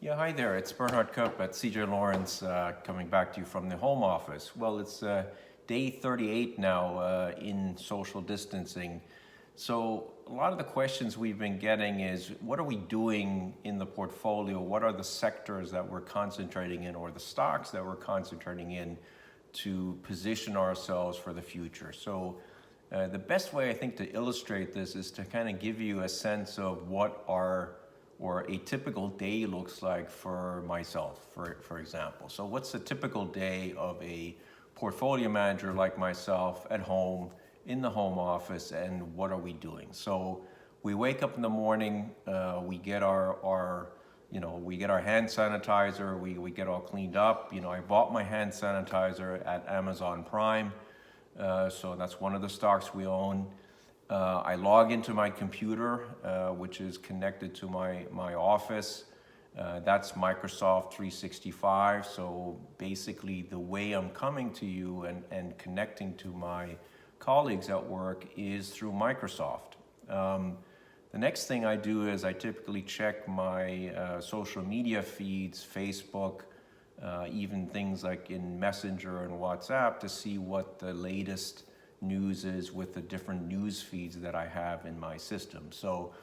Yeah, hi there. It's Bernhard Koepp at CJ Lawrence coming back to you from the home office. Well, it's day 38 now in social distancing. So a lot of the questions we've been getting is, what are we doing in the portfolio? What are the sectors that we're concentrating in, or the stocks that we're concentrating in, to position ourselves for the future? So the best way I think to illustrate this is to kind of give you a sense of what a typical day looks like for myself, for example. So what's a typical day of a portfolio manager like myself at home, in the home office, and what are we doing? So we wake up in the morning, we get our hand sanitizer, we get all cleaned up. I bought my hand sanitizer at Amazon Prime, so that's one of the stocks we own. I log into my computer, which is connected to my office. That's Microsoft 365. So basically the way I'm coming to you and connecting to my colleagues at work is through Microsoft. The next thing I do is I typically check my social media feeds, Facebook, even things like in Messenger and WhatsApp, to see what the latest news is with the different news feeds that I have in my system. So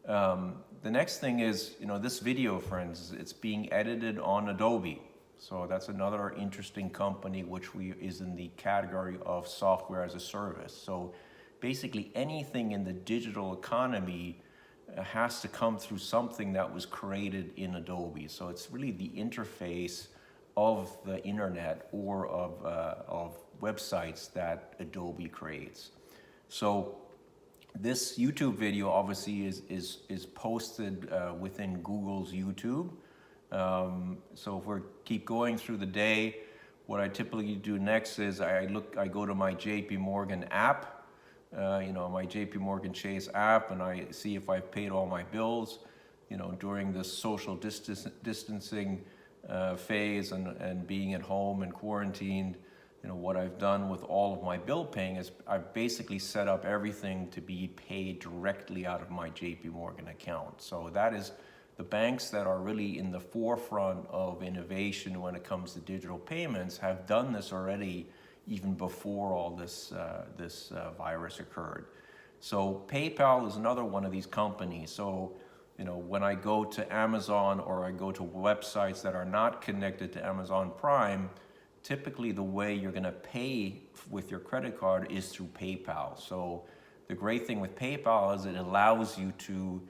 the next thing is, this video, friends, it's being edited on Adobe. So that's another interesting company which is in the category of software as a service. So basically anything in the digital economy has to come through something that was created in Adobe. So it's really the interface of the internet or of websites that Adobe creates. So this YouTube video obviously is posted within Google's YouTube. So if we keep going through the day, what I typically do next is I go to my JP Morgan app, my JP Morgan Chase app, and I see if I've paid all my bills. During this social distancing phase and being at home and quarantined, what I've done with all of my bill paying is I've basically set up everything to be paid directly out of my JP Morgan account. So that is the banks that are really in the forefront of innovation when it comes to digital payments have done this already, even before all this virus occurred. So PayPal is another one of these companies. So when I go to Amazon or I go to websites that are not connected to Amazon Prime, typically the way you're going to pay with your credit card is through PayPal. So the great thing with PayPal is it allows you to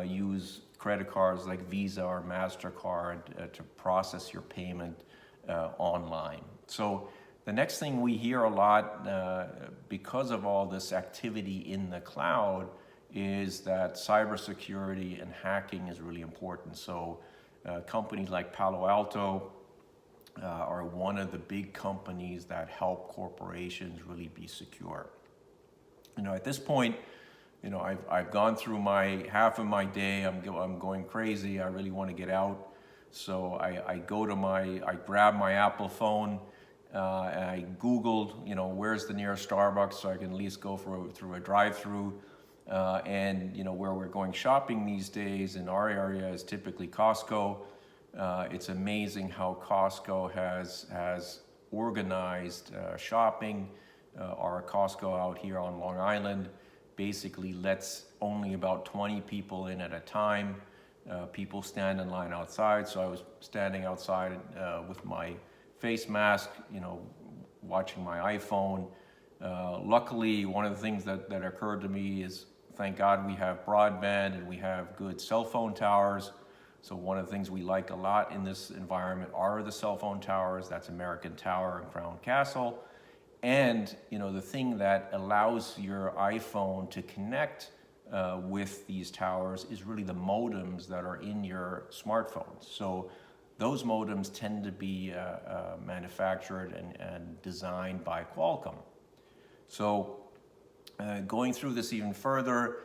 use credit cards like Visa or MasterCard to process your payment online. So the next thing we hear a lot because of all this activity in the cloud is that cybersecurity and hacking is really important. So companies like Palo Alto are one of the big companies that help corporations really be secure. At this point, I've gone through half of my day. I'm going crazy. I really want to get out. So I grab my Apple phone, and I Googled, where's the nearest Starbucks so I can at least go through a drive-through. And where we're going shopping these days in our area is typically Costco. It's amazing how Costco has organized shopping. Our Costco out here on Long Island basically lets only about 20 people in at a time. People stand in line outside, so I was standing outside with my face mask, watching my iPhone. Luckily, one of the things that occurred to me is, thank God we have broadband and we have good cell phone towers. So one of the things we like a lot in this environment are the cell phone towers. That's American Tower and Crown Castle. And the thing that allows your iPhone to connect with these towers is really the modems that are in your smartphones. So those modems tend to be manufactured and designed by Qualcomm. So going through this even further,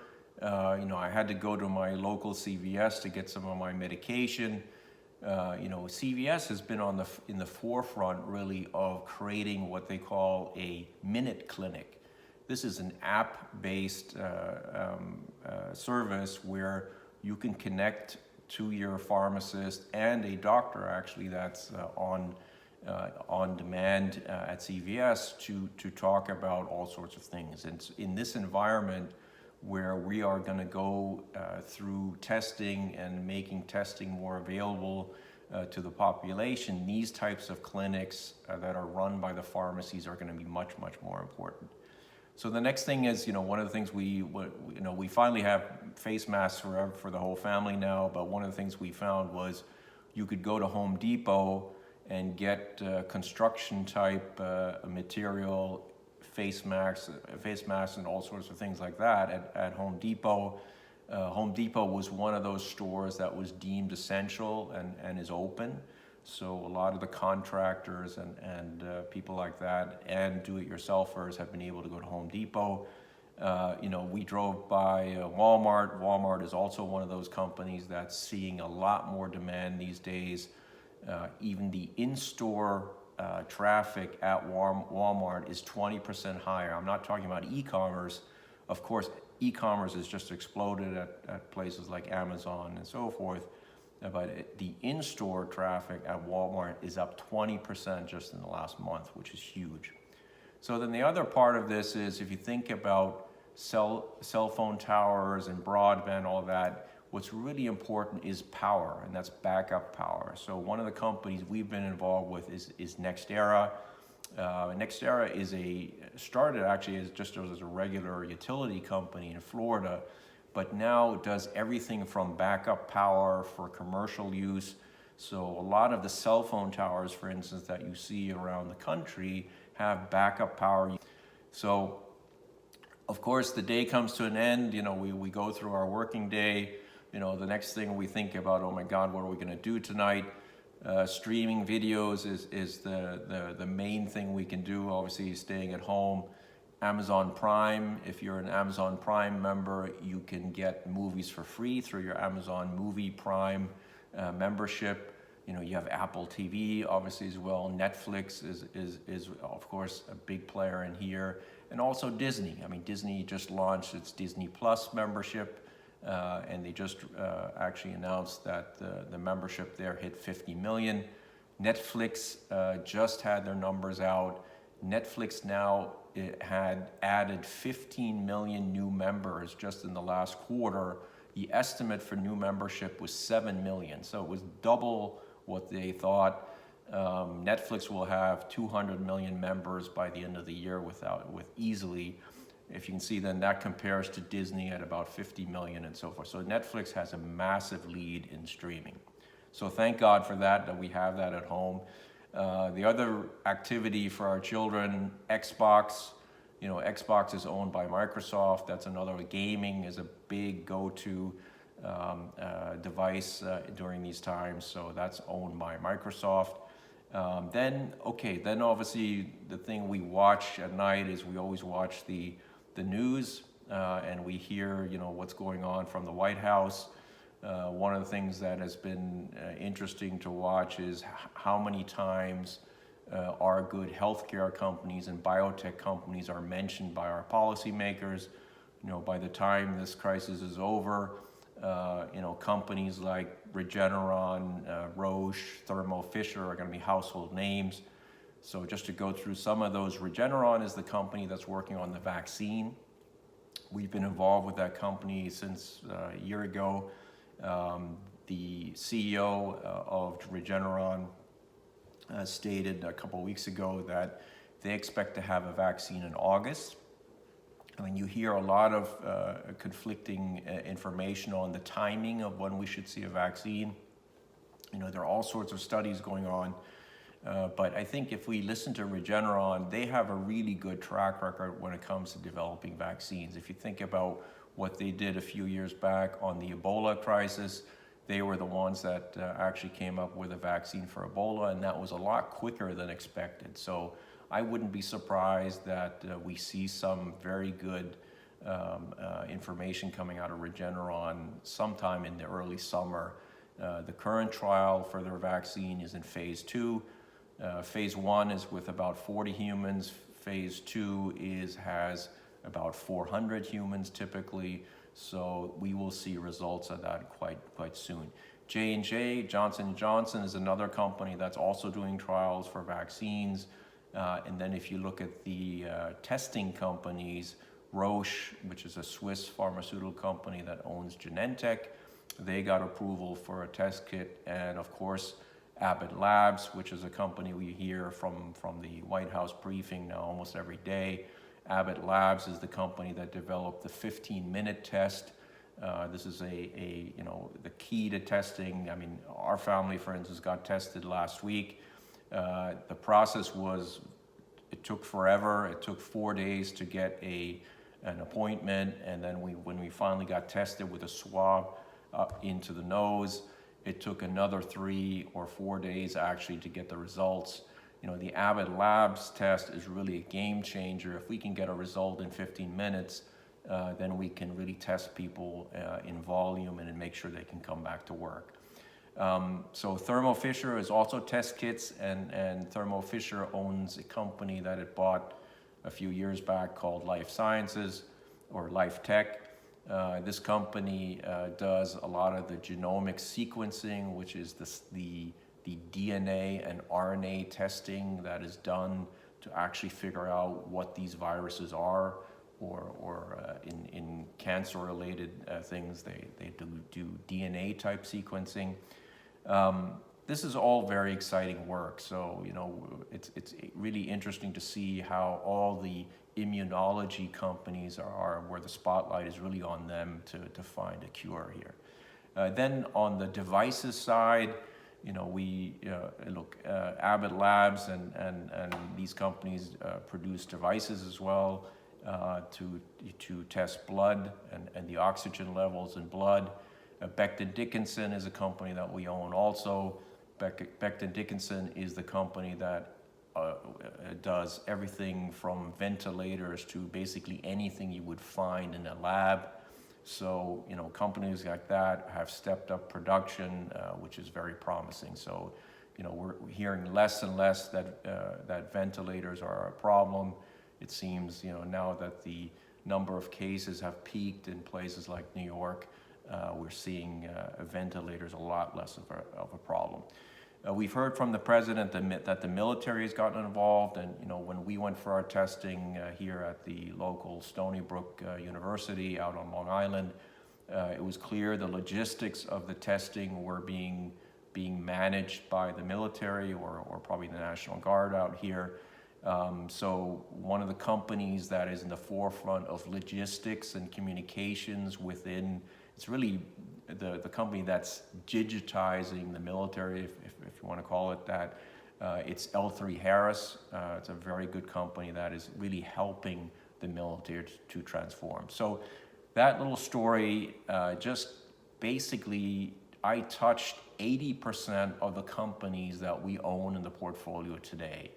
I had to go to my local CVS to get some of my medication. CVS has been in the forefront really of creating what they call a minute clinic. This is an app-based service where you can connect 2-year pharmacist and a doctor actually that's on demand at CVS to talk about all sorts of things. And in this environment where we are going to go through testing and making testing more available to the population, these types of clinics that are run by the pharmacies are going to be much, much more important. So the next thing is, one of the things we finally have face masks for the whole family now, but one of the things we found was you could go to Home Depot and get construction type material, face masks and all sorts of things like that at Home Depot. Home Depot was one of those stores that was deemed essential and is open. So a lot of the contractors and people like that and do-it-yourselfers have been able to go to Home Depot. We drove by Walmart. Walmart is also one of those companies that's seeing a lot more demand these days. Even the in-store traffic at Walmart is 20% higher. I'm not talking about e-commerce. Of course, e-commerce has just exploded at places like Amazon and so forth. But the in-store traffic at Walmart is up 20% just in the last month, which is huge. So then the other part of this is if you think about cell phone towers and broadband, all that, what's really important is power, and that's backup power. So one of the companies we've been involved with is NextEra. NextEra started actually as a regular utility company in Florida, but now does everything from backup power for commercial use. So a lot of the cell phone towers, for instance, that you see around the country have backup power. So of course the day comes to an end, we go through our working day. The next thing we think about, oh my God, what are we going to do tonight? Streaming videos is the main thing we can do. Obviously, staying at home. Amazon Prime, if you're an Amazon Prime member, you can get movies for free through your Amazon Movie Prime membership. You have Apple TV, obviously, as well. Netflix is of course a big player in here, and also Disney. Disney just launched its Disney Plus membership. And they just actually announced that the membership there hit 50 million. Netflix just had their numbers out. Netflix now had added 15 million new members just in the last quarter. The estimate for new membership was 7 million, so it was double what they thought. Netflix will have 200 million members by the end of the year with easily. If you can see, then that compares to Disney at about 50 million and so forth. So Netflix has a massive lead in streaming. So thank God for that we have that at home. The other activity for our children, Xbox. Xbox is owned by Microsoft. That's another. Gaming is a big go-to device during these times. So that's owned by Microsoft. Then obviously the thing we watch at night is we always watch the news, and we hear what's going on from the White House. One of the things that has been interesting to watch is how many times our good healthcare companies and biotech companies are mentioned by our policymakers. By the time this crisis is over, companies like Regeneron, Roche, Thermo Fisher are going to be household names. So just to go through some of those, Regeneron is the company that's working on the vaccine. We've been involved with that company since a year ago. The CEO of Regeneron stated a couple of weeks ago that they expect to have a vaccine in August. You hear a lot of conflicting information on the timing of when we should see a vaccine. There are all sorts of studies going on. But I think if we listen to Regeneron, they have a really good track record when it comes to developing vaccines. If you think about what they did a few years back on the Ebola crisis, they were the ones that actually came up with a vaccine for Ebola, and that was a lot quicker than expected. So I wouldn't be surprised that we see some very good information coming out of Regeneron sometime in the early summer. The current trial for their vaccine is in phase 2. Phase 1 is with about 40 humans. Phase 2 has about 400 humans typically. So we will see results of that quite soon. J&J, Johnson & Johnson is another company that's also doing trials for vaccines. And then if you look at the testing companies, Roche, which is a Swiss pharmaceutical company that owns Genentech, they got approval for a test kit. And of course, Abbott Labs, which is a company we hear from the White House briefing now almost every day. Abbott Labs is the company that developed the 15-minute test. This is the key to testing. I mean, our family, for instance, got tested last week. The process it took forever. It took 4 days to get an appointment, and then when we finally got tested with a swab into the nose, it took another 3 or 4 days actually to get the results. The Abbott Labs test is really a game changer. If we can get a result in 15 minutes, then we can really test people in volume and make sure they can come back to work. So Thermo Fisher is also test kits, and Thermo Fisher owns a company that it bought a few years back called Life Sciences or Life Tech. This company does a lot of the genomic sequencing, which is the DNA and RNA testing that is done to actually figure out what these viruses are, or in cancer-related things, they do DNA type sequencing. This is all very exciting work. So it's really interesting to see how all the immunology companies are where the spotlight is really on them to find a cure here. Then on the devices side, Abbott Labs and these companies produce devices as well to test blood and the oxygen levels in blood. Becton Dickinson is a company that we own also. Becton Dickinson is the company that does everything from ventilators to basically anything you would find in a lab. So, companies like that have stepped up production, which is very promising. So, we're hearing less and less that ventilators are a problem. It seems, now that the number of cases have peaked in places like New York, we're seeing ventilators a lot less of a problem. We've heard from the president that the military has gotten involved, and when we went for our testing here at the local Stony Brook University out on Long Island, it was clear the logistics of the testing were being managed by the military or probably the National Guard out here. So one of the companies that is in the forefront of logistics and communications within, it's really the company that's digitizing the military, if you want to call it that. It's L3Harris. It's a very good company that is really helping the military to transform. So that little story, just basically, I touched 80% of the companies that we own in the portfolio today.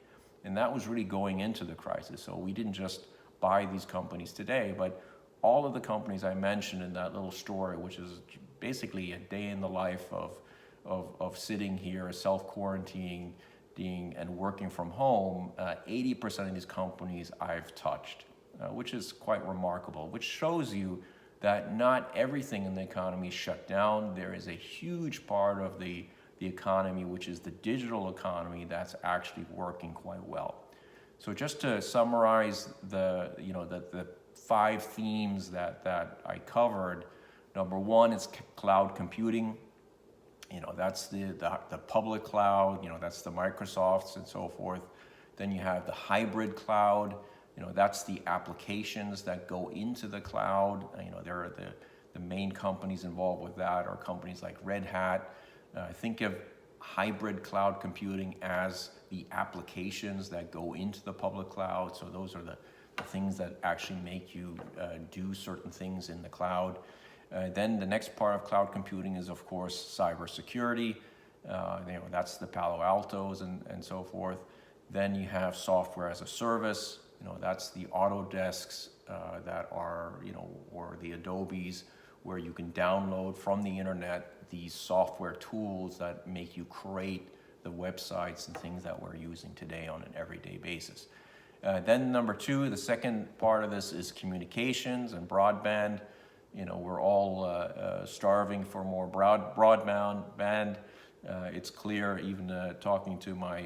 And that was really going into the crisis. So we didn't just buy these companies today, but all of the companies I mentioned in that little story, which is basically a day in the life of sitting here, self-quarantining, and working from home, 80% of these companies I've touched, which is quite remarkable, which shows you that not everything in the economy is shut down. There is a huge part of the economy, which is the digital economy, that's actually working quite well. So just to summarize the 5 themes that I covered, number one is cloud computing. That's the public cloud, that's the Microsofts and so forth. Then you have the hybrid cloud, that's the applications that go into the cloud. There are the main companies involved with that are companies like Red Hat. Think of hybrid cloud computing as the applications that go into the public cloud. So those are the things that actually make you do certain things in the cloud. Then the next part of cloud computing is, of course, cybersecurity. That's the Palo Altos and so forth. Then you have software as a service. That's the Autodesks that are, or the Adobes, where you can download from the internet these software tools that make you create the websites and things that we're using today on an everyday basis. Then number 2, the second part of this is communications and broadband. we're all starving for more broadband. It's clear, even talking to my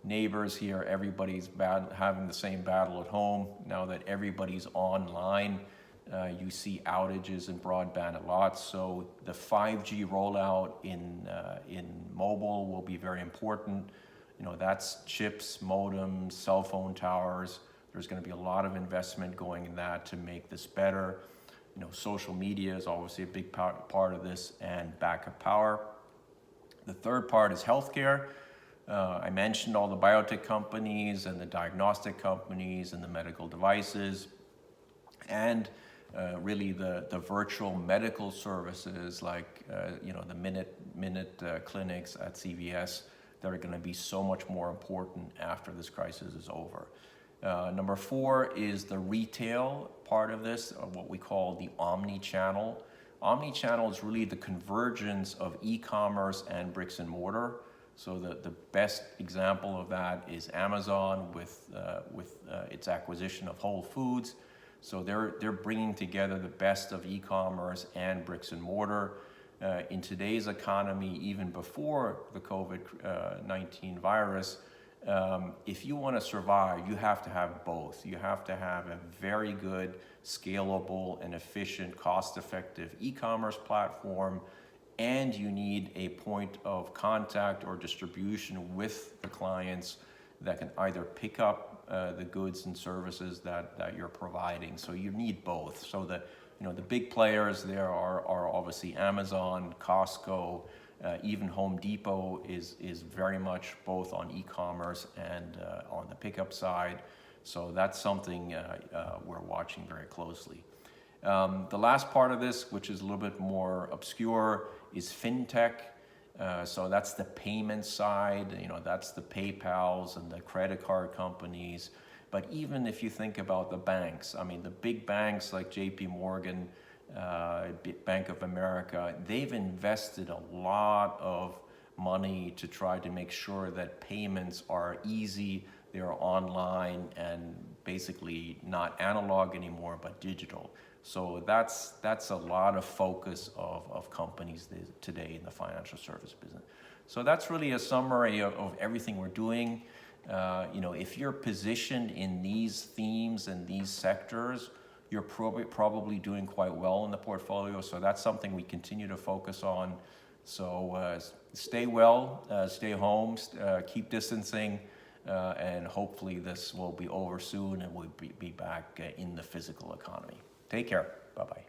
neighbors here, everybody's having the same battle at home. Now that everybody's online, you see outages in broadband a lot. So the 5G rollout in mobile will be very important. That's chips, modems, cell phone towers. There's going to be a lot of investment going in that to make this better. Social media is obviously a big part of this, and backup power. The third part is healthcare. I mentioned all the biotech companies and the diagnostic companies and the medical devices, and really the virtual medical services like the minute clinics at CVS that are going to be so much more important after this crisis is over. Number 4 is the retail part of this, what we call the Omni channel. Omni channel is really the convergence of e-commerce and bricks and mortar. So the best example of that is Amazon with its acquisition of Whole Foods. So they're bringing together the best of e-commerce and bricks and mortar. In today's economy, even before the COVID-19 virus, if you want to survive, you have to have both. You have to have a very good, scalable, and efficient, cost-effective e-commerce platform, and you need a point of contact or distribution with the clients that can either pick up the goods and services that you're providing. So you need both. So the big players there are obviously Amazon, Costco, even Home Depot is very much both on e-commerce and on the pickup side. So that's something we're watching very closely. The last part of this, which is a little bit more obscure, is Fintech. So that's the payment side, that's the PayPals and the credit card companies. But even if you think about the banks, the big banks like JP Morgan, Bank of America, they've invested a lot of money to try to make sure that payments are easy, they're online, and basically not analog anymore, but digital. So that's a lot of focus of companies today in the financial service business. So that's really a summary of everything we're doing. If you're positioned in these themes and these sectors, you're probably doing quite well in the portfolio. So that's something we continue to focus on. So stay well, stay home, keep distancing, and hopefully this will be over soon and we'll be back in the physical economy. Take care. Bye-bye.